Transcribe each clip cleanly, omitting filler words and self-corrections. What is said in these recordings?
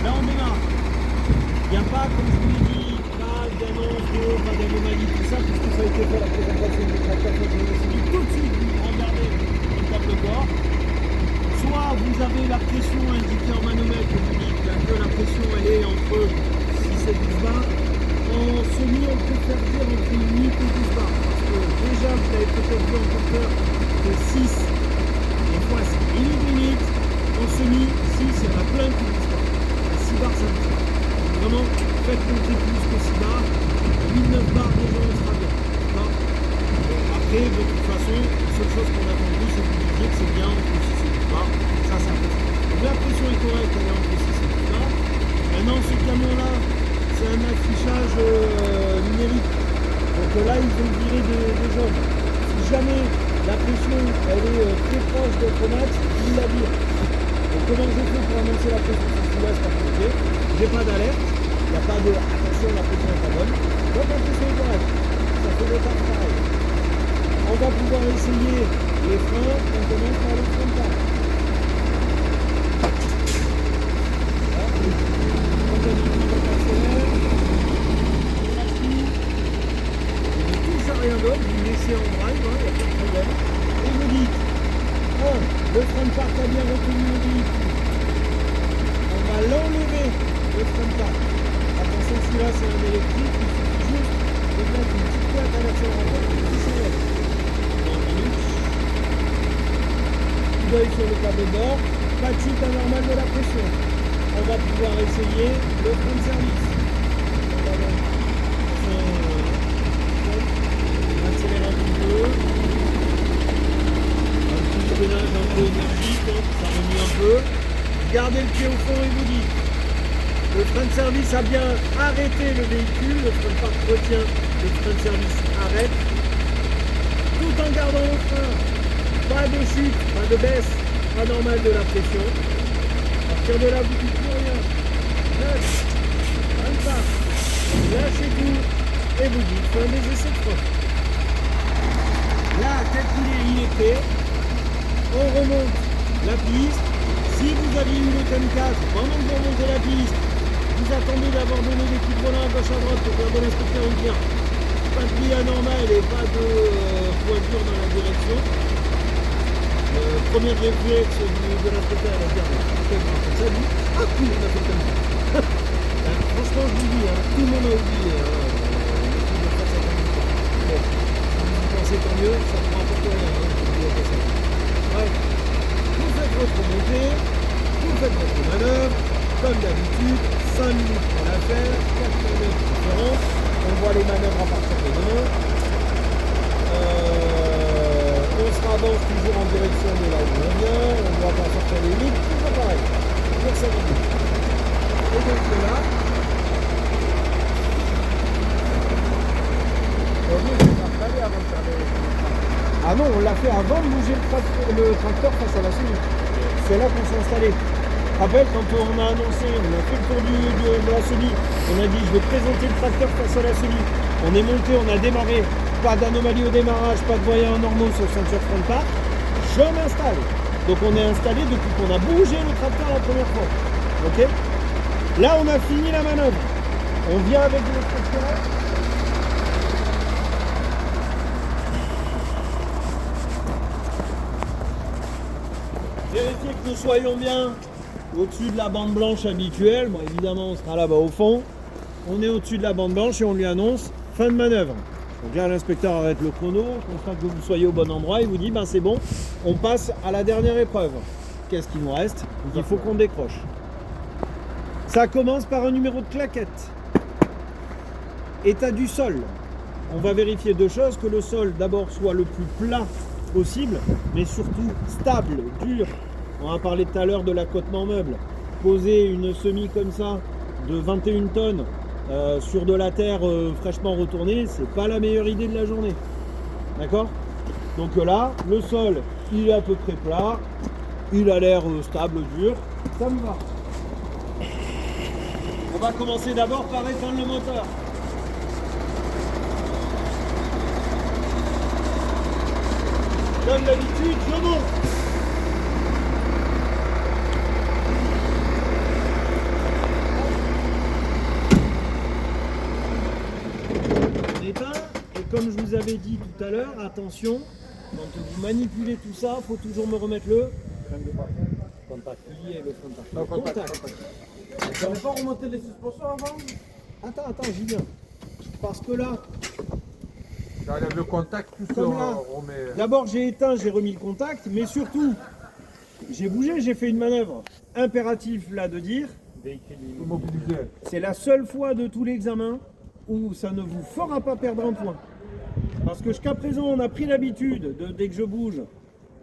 Là on démarre. Il n'y a pas, comme je vous l'ai dit, pas d'annonce d'eau, pas d'anomalie, tout ça, puisque ça a été fait la présentation du tracteur. Je me suis dit tout de suite, vous regardez le tableau de bord. Soit vous avez la pression indiquée en manomètre, je vous dis que la pression elle est entre 6 et 12 bars. En semi, on peut faire dire entre 8 et 12 bars. Parce que déjà, vous avez peut-être vu en compteur que 6, des fois c'est limite. En semi, 6, il y en a plein qui disent pas. À 6 bars, ça me tient. Vraiment, faites monter plus que 6 bars. 8-9 bars, déjà, on sera bien. Après, de toute façon, la seule chose qu'on a compris, c'est que vous disiez que c'est bien entre 6 et 12 bars. Ça fait. Donc la pression est correcte, elle est entre 6 et 12 bars. Maintenant, ce camion-là, c'est un affichage numérique. Donc là, ils ont viré des jaunes. Si jamais la pression elle est très proche d'être max, ils la virent. Donc comment je fais pour annoncer la pression sur celui-là, c'est pas compliqué. J'ai pas d'alerte, il n'y a pas de attention, la pression est pas bonne. Donc la pression est correcte. Ça fait le temps pareil. On va pouvoir essayer les freins, on commence par le frontal. Rien d'autre, vous laissez en drive, il n'y a pas de problème. Et vous dites, le front part a bien retenu le véhicule. On va l'enlever, le front part. Attention, celui-là c'est un électrique, il suffit juste de mettre une petite boîte à l'accélérateur et de s'arrête. Coup d'œil sur le tableau de bord, pas de chute anormale de la pression. On va pouvoir essayer le front de service. Accélère un petit peu. Un petit freinage un peu énergique, ça remue un peu. Gardez le pied au fond et vous dites. Le frein de service a bien arrêté le véhicule, le frein de parc retient, le frein de service arrête. Tout en gardant le frein. Pas de chute, pas de baisse anormale de la pression. À partir de là, vous dites plus rien. 9, 20 pas. Lâchez tout et vous dites fin des essais de frein. Là, tel qu'il est prêt. On remonte la piste. Si vous aviez eu le T4 pendant que vous remontez la piste, vous attendez d'avoir donné des coups de volant à gauche à droite pour que la bonne inspecteur vous dise pas de pli anormal et pas de pointure dans la direction. Premier réflexe de l'inspecteur, elle va dire ça dit, ah cool, on a fait comme ça. Franchement, je vous dis, tout le monde a oublié de faire ça comme ça. Bon, si vous y pensez tant mieux, ça ne prend pas pour rien. Bref, vous faites votre montée, vous faites votre manœuvre, comme d'habitude, 5 minutes pour la faire, 4 km différents, on voit les manœuvres à partir de demain. On se avance toujours en direction de là où on vient, on ne doit pas sortir les limites, tout ça pareil, pour 5 minutes. Et donc là, avant de faire ah non, on l'a fait avant de bouger le tracteur face à la souris. C'est là qu'on s'est installé. Rappelle, quand on a annoncé, on a fait le tour de la semi, on a dit je vais présenter le tracteur face à la semi. On est monté, on a démarré, pas d'anomalie au démarrage, pas de voyants normaux sur ceinture front part. Je m'installe. Donc on est installé depuis qu'on a bougé le tracteur la première fois. Ok. Là on a fini la manœuvre. On vient avec le tracteur. Vérifiez que nous soyons bien au-dessus de la bande blanche habituelle. Bon, évidemment, on sera là-bas au fond. On est au-dessus de la bande blanche et on lui annonce fin de manœuvre. Donc là, l'inspecteur arrête le chrono, constate que vous soyez au bon endroit. Il vous dit, ben c'est bon, on passe à la dernière épreuve. Qu'est-ce qu'il nous reste? Il faut qu'on décroche. Ça commence par un numéro de claquette. État du sol. On va vérifier deux choses, que le sol d'abord soit le plus plat possible, mais surtout stable, dur. On a parlé tout à l'heure de l'accotement meuble. Poser une semi comme ça de 21 tonnes sur de la terre fraîchement retournée, c'est pas la meilleure idée de la journée. D'accord? Donc là, le sol, il est à peu près plat, il a l'air stable, dur, ça me va. On va commencer d'abord par éteindre le moteur. Comme d'habitude, je monte. comme je vous avais dit tout à l'heure, attention, quand vous manipulez tout ça, il faut toujours me remettre le contact. Il y est le contact. Non, contact. Tu n'avais pas remonté les suspensions avant? Attends, j'y viens. Parce que là, J'enlève le contact, tout ça, comme là, on remet. d'abord j'ai éteint, j'ai remis le contact, mais surtout, j'ai bougé, j'ai fait une manœuvre impérative là de dire, Immobilisé. c'est la seule fois de tout l'examen où ça ne vous fera pas perdre un point. Parce que jusqu'à présent, on a pris l'habitude, de, dès que je bouge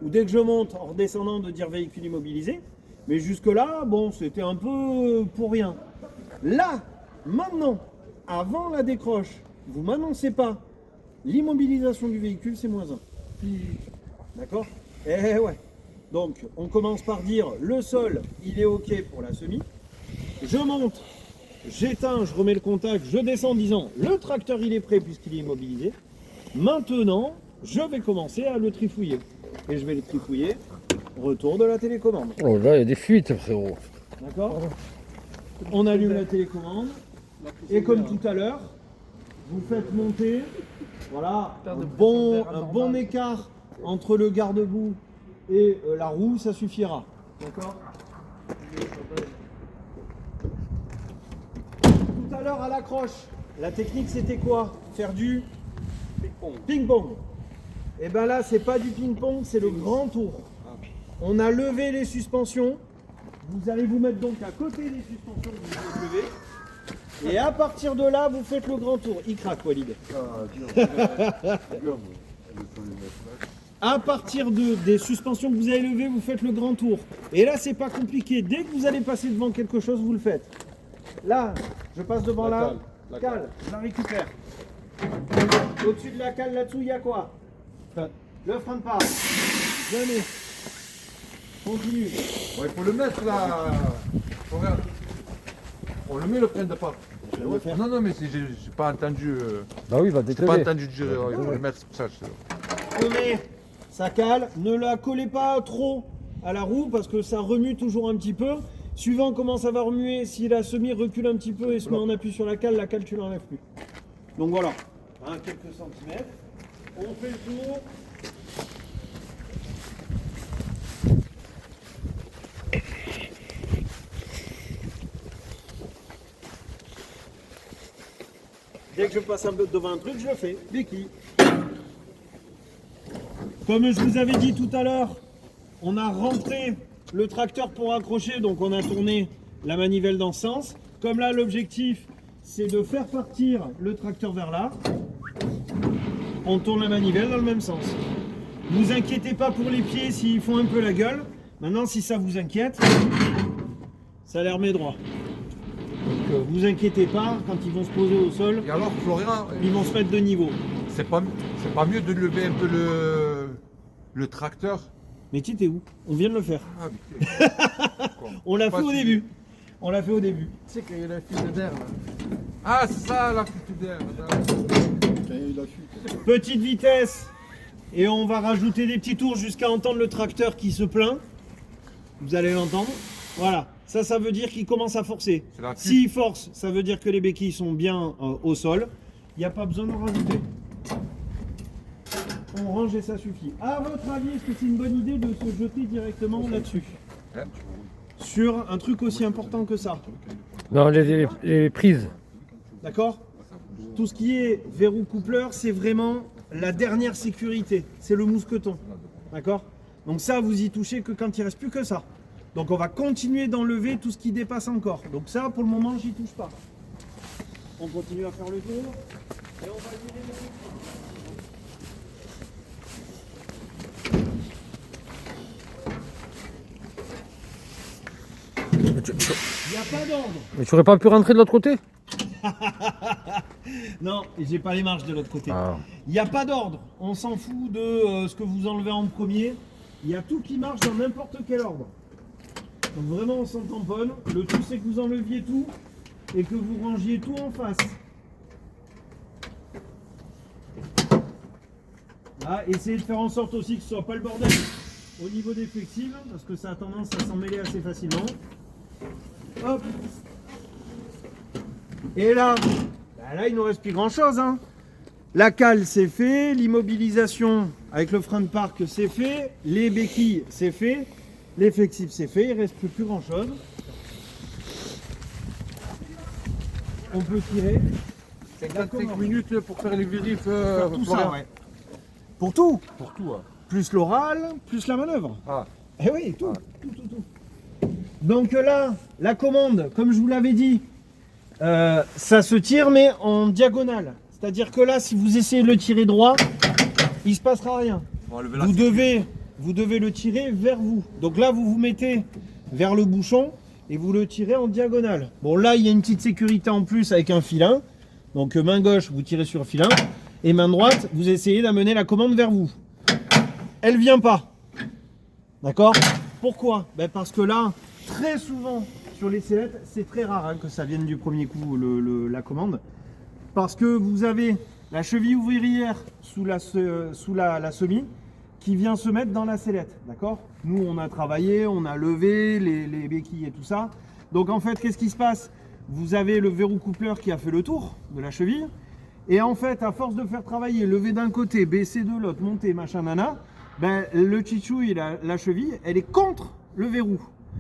ou dès que je monte en redescendant, de dire véhicule immobilisé. Mais jusque-là, bon, c'était un peu pour rien. Là, maintenant, avant la décroche, vous m'annoncez pas l'immobilisation du véhicule, c'est -1. D'accord? Eh ouais. Donc, on commence par dire le sol, il est OK pour la semi. Je monte, j'éteins, je remets le contact, je descends en disant le tracteur il est prêt puisqu'il est immobilisé. Maintenant, je vais commencer à le trifouiller. Et je vais le trifouiller, retour de la télécommande. Oh là, il y a des fuites, frérot. D'accord? On allume la télécommande. Et comme tout à l'heure, vous faites monter, voilà, un bon écart entre le garde-boue et la roue, ça suffira. D'accord? Tout à l'heure à l'accroche, la technique c'était quoi? Faire du ping-pong. Et bien là, c'est pas du ping-pong, c'est le grand tour. On a levé les suspensions. Vous allez vous mettre donc à côté des suspensions que vous avez levées. Et à partir de là, vous faites le grand tour. Il craque, Walid. À partir des suspensions que vous avez levées, vous faites le grand tour. Et là, c'est pas compliqué. Dès que vous allez passer devant quelque chose, vous le faites. Là, je passe devant la cale, je la récupère. Au-dessus de la cale, là-dessous, il y a quoi? Le frein de part. Jamais. Continue. Bon, il faut le mettre là. Regarde. On le met le frein de part. vais le faire. Non, non, mais j'ai pas entendu. Bah oui, il va J'ai pas déclarer. entendu dire. Il faut le mettre, c'est pour ça. On met sa cale. Ne la collez pas trop à la roue parce que ça remue toujours un petit peu. Suivant comment ça va remuer, si la semi recule un petit peu et se met en appui sur la cale tu l'enlèves plus. Donc voilà, hein, quelques centimètres. On fait le tour. Dès que je passe un peu devant un truc, je le fais. Béquille. Comme je vous avais dit tout à l'heure, on a rentré le tracteur pour accrocher, donc on a tourné la manivelle dans ce sens. Comme là, l'objectif, c'est de faire partir le tracteur vers là. On tourne la manivelle dans le même sens. Ne vous inquiétez pas pour les pieds s'ils font un peu la gueule. Maintenant, si ça vous inquiète, ça les remet droit. Donc, vous inquiétez pas, quand ils vont se poser au sol, Et alors, Florian, ils vont se mettre de niveau. c'est pas mieux de lever un peu le tracteur? Mais tu t'es où? On vient de le faire. Ah, putain. On l'a fait au début. On l'a fait au début. Tu sais qu'il y a la fuite d'air là. Ah, c'est ça la fuite d'air. Petite vitesse. Et on va rajouter des petits tours jusqu'à entendre le tracteur qui se plaint. Vous allez l'entendre. Voilà. Ça veut dire qu'il commence à forcer. C'est la fuite. S'il force, ça veut dire que les béquilles sont bien au sol. Il n'y a pas besoin d'en rajouter. On range et ça suffit. À votre avis, est-ce que c'est une bonne idée de se jeter directement là-dessus? Hein? Sur un truc aussi important que ça. Non, les prises. D'accord? Tout ce qui est verrou coupleur, c'est vraiment la dernière sécurité. C'est le mousqueton. D'accord? Donc ça, vous y touchez que quand il ne reste plus que ça. Donc on va continuer d'enlever tout ce qui dépasse encore. Donc ça, pour le moment, j'y touche pas. On continue à faire le tour. Et on va virer les béquilles. Il n'y a pas d'ordre. Mais tu aurais pas pu rentrer de l'autre côté? Non, et j'ai pas les marges de l'autre côté. Ah. Il n'y a pas d'ordre. On s'en fout de ce que vous enlevez en premier. Il y a tout qui marche dans n'importe quel ordre. Donc vraiment, on s'en tamponne. Le tout, c'est que vous enleviez tout et que vous rangiez tout en face. Là, essayez de faire en sorte aussi que ce soit pas le bordel au niveau des flexibles, parce que ça a tendance à s'en mêler assez facilement. Hop. Et là, bah là, il ne nous reste plus grand chose, hein. La cale, c'est fait. L'immobilisation avec le frein de parc, c'est fait. Les béquilles, c'est fait. Les flexibles, c'est fait. Il ne reste plus grand-chose. On peut tirer. 55 minutes pour faire les vérifs. Faire tout ça, Florian. ouais. Pour tout. Pour tout. Hein. Plus l'oral, plus la manœuvre. Ah. Eh oui, tout. Donc là, la commande, comme je vous l'avais dit, ça se tire mais en diagonale. C'est-à-dire que là, si vous essayez de le tirer droit, il ne se passera rien. Vous devez le tirer vers vous. Donc là, vous vous mettez vers le bouchon et vous le tirez en diagonale. Bon, là, il y a une petite sécurité en plus avec un filin. Donc main gauche, vous tirez sur le filin. Et main droite, vous essayez d'amener la commande vers vous. Elle vient pas. D'accord? Pourquoi? Ben parce que là, très souvent, sur les sellettes, c'est très rare hein, que ça vienne du premier coup, la commande. Parce que vous avez la cheville ouvrière sous la semis qui vient se mettre dans la sellette. D'accord? Nous, on a travaillé, on a levé les béquilles et tout ça. Donc en fait, qu'est-ce qui se passe? Vous avez le verrou coupleur qui a fait le tour de la cheville. Et en fait, à force de faire travailler, lever d'un côté, baisser de l'autre, monter, machin, nana, ben, le tchitchouille, la cheville, elle est contre le verrou.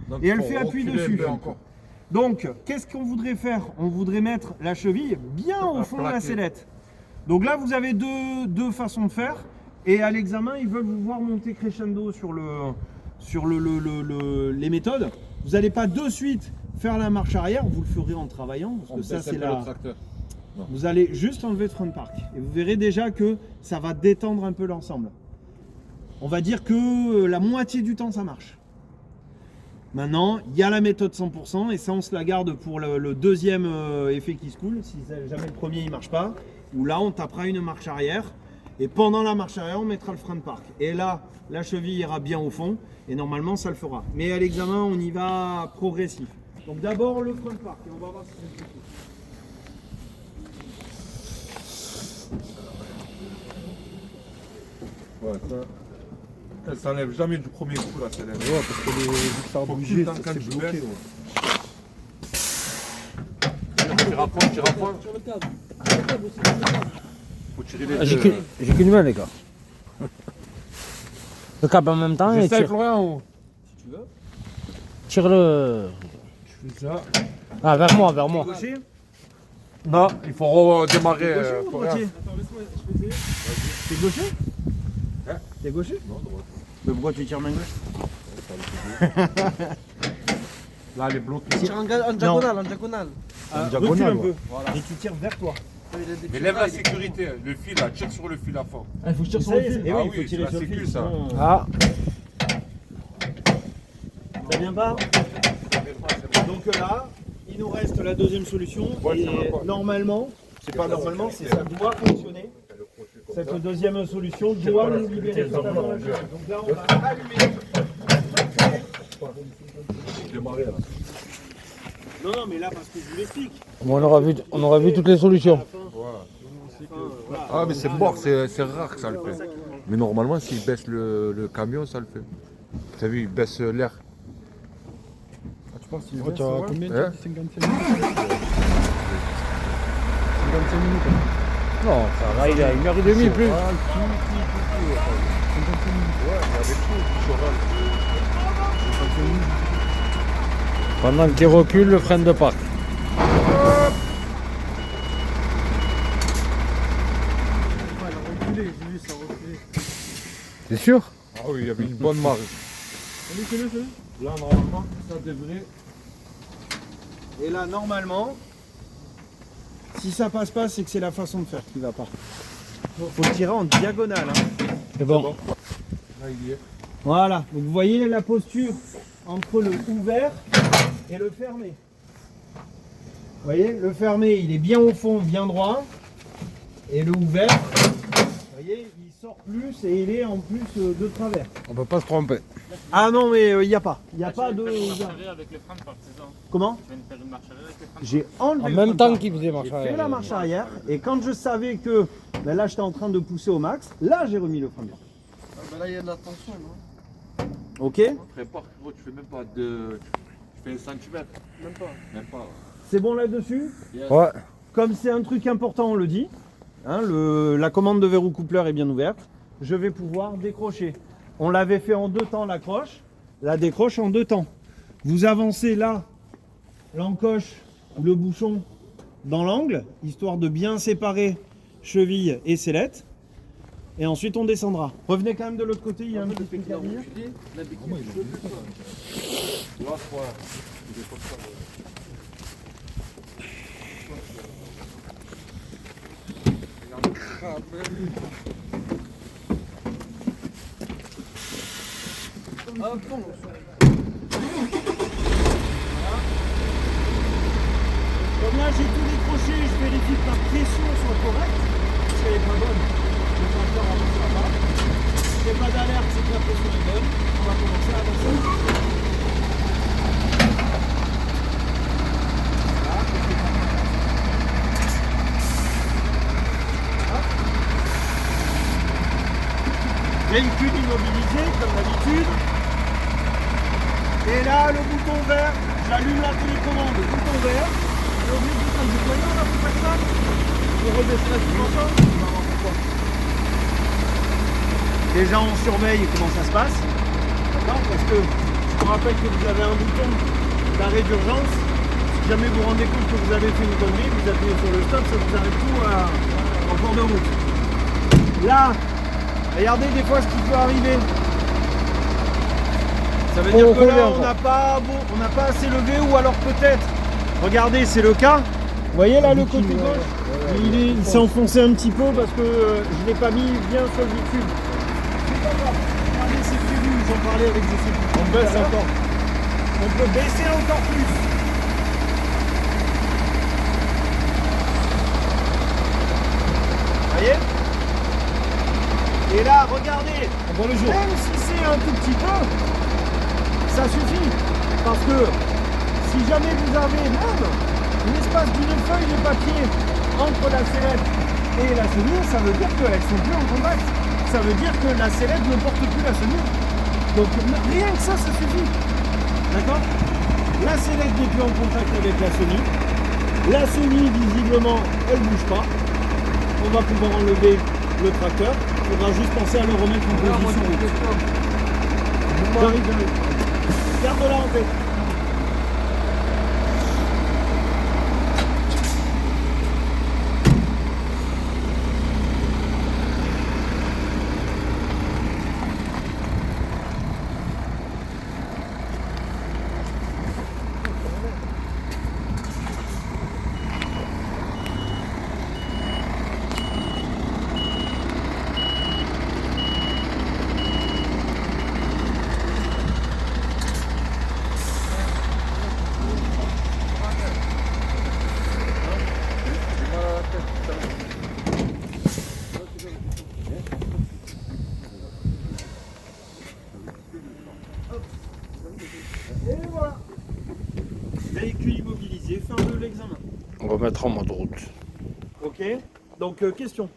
Donc, et elle fait appui dessus. Encore. Donc, qu'est-ce qu'on voudrait faire? On voudrait mettre la cheville bien au fond de la sellette. Donc là, vous avez deux façons de faire. Et à l'examen, ils veulent vous voir monter crescendo sur les méthodes. Vous n'allez pas de suite faire la marche arrière, vous le ferez en travaillant. Parce que ça, c'est la... Vous allez juste enlever le front de parc. Et vous verrez déjà que ça va détendre un peu l'ensemble. On va dire que la moitié du temps, ça marche. Maintenant, il y a la méthode 100% et ça, on se la garde pour le deuxième effet qui se coule. Si jamais le premier, il ne marche pas. Où là, on tapera une marche arrière. Et pendant la marche arrière, on mettra le frein de parc. Et là, la cheville ira bien au fond. Et normalement, ça le fera. Mais à l'examen, on y va progressif. Donc d'abord, le frein de parc. Et on va voir si c'est possible. Ouais, ça. Elle s'enlève jamais du premier coup là, celle-là. Ouais, parce que vu que ça a bougé, c'est bloqué. Ouais. Tire à fond. Faut tirer les J'ai qu'une main, les gars. Le câble en même temps et J'essaie, tire. Florian, ou... Si tu veux. Tire le. Je fais ça. Ah, vers moi, vers moi. Gaucher. Non, il faut redémarrer. Gaucher ou Florian. droitier? Attends, laisse-moi, je vais essayer. T'es gaucher? Hein? T'es gaucher? Non, droit. Mais pourquoi tu tires main gauche? Là, elle est bloquée. Tire en diagonale, en diagonale. Recule un peu. Voilà. Et tu tires vers toi. Mais lève la sécurité, le fil là, tire sur le fil à fond. Il faut que je tire sur le fil. Ah il oui, faut tirer c'est sur la le fil. sécu, ça. sinon, Ah, Ça vient pas? Donc là, il nous reste la deuxième solution. Ouais, et ça va pas. normalement, c'est pas normalement, c'est ça doit fonctionner. Cette deuxième solution doit nous libérer totalement la cheville. Donc là, on va allumer. Démarrer là. Non, non, mais là, parce que je vous l'explique. bon, on aura vu toutes les solutions. Voilà. Ah mais c'est mort, c'est rare que ça le fait. Mais normalement s'il baisse le camion, ça le fait. T'as vu, il baisse l'air. Tu penses qu'il tu as combien Hein 55 minutes. Non, ça va, il est à 1h30 plus. Pendant qu'il recule, le frein de parc. C'est sûr? Ah oui, il y avait une bonne marge. Là, normalement, ça devrait. Et là, normalement, si ça passe pas, c'est que c'est la façon de faire qui va pas. Faut le tirer en diagonale. Hein. C'est bon. Là, il y est. Voilà. Donc vous voyez la posture entre le ouvert et le fermé. Vous voyez, le fermé, il est bien au fond, bien droit. Et le ouvert, vous voyez, il sort plus et il est en plus de travers. On peut pas se tromper. Ah non, mais il n'y a pas. Il n'y a pas de... avec les freins de parc, c'est ça? Comment? Tu viens de faire une marche arrière avec les freins de J'ai enlevé En le même frein de temps parc. qu'il faisait marche J'ai fait arrière. la marche arrière et quand je savais que ben là j'étais en train de pousser au max, là j'ai remis le frein de parc. Ah, bah là, il y a de la tension, non? Ok? Prépare, gros, tu fais même pas de. Tu fais 1 centimètre. Même pas. Même pas. C'est bon là-dessus? Ouais. Comme c'est un truc important, on le dit. Hein, la commande de verrou coupleur est bien ouverte. Je vais pouvoir décrocher. On l'avait fait en 2 temps l'accroche, la décroche en 2 temps. Vous avancez là, l'encoche ou le bouchon dans l'angle, histoire de bien séparer cheville et sellette. Et ensuite on descendra. Revenez quand même de l'autre côté, il y a un petit truc à dire. Comme là j'ai tout décroché, je vérifie que la pression soit correcte. Si elle n'est pas bonne, le tracteur avancera pas. Si il n'y a pas d'alerte, c'est que la pression est bonne. On va commencer à avancer. Véhicule immobilisé comme d'habitude. Et là, le bouton vert, j'allume la télécommande, le bouton vert. Et au lieu de ça, vous voyez, là, vous faites ça. Vous rebaissez la suspension. Déjà, on surveille comment ça se passe. D'accord? Parce que je vous rappelle que vous avez un bouton d'arrêt d'urgence. Si jamais vous vous rendez compte que vous avez fait une connerie, vous appuyez sur le stop, ça vous arrête tout en cours de route. Là, regardez des fois ce qui peut arriver. Ça veut dire que là, on n'a pas assez levé ou alors peut-être. Regardez, c'est le cas. Vous voyez là le côté gauche, il s'est enfoncé un petit peu parce que je ne l'ai pas mis bien sur le bitume. C'est pas grave. Regardez, c'est prévu, j'en parlais avec José. On baisse encore. On peut baisser encore plus. Vous voyez? Et là, regardez, même si c'est un tout petit peu, ça suffit. Parce que si jamais vous avez même l'espace d'une feuille de papier entre la sellette et la chenille, ça veut dire qu'elles ne sont plus en contact. Ça veut dire que la sellette ne porte plus la chenille. Donc rien que ça, ça suffit. D'accord? La sellette n'est plus en contact avec la chenille. La chenille, visiblement, elle ne bouge pas. On va pouvoir enlever le tracteur. Il faudra juste penser à le remettre en position. J'arrive. Garde-la en tête. Et voilà. Véhicule immobilisé, fin de l'examen. On va mettre en mode route. Ok. Donc question.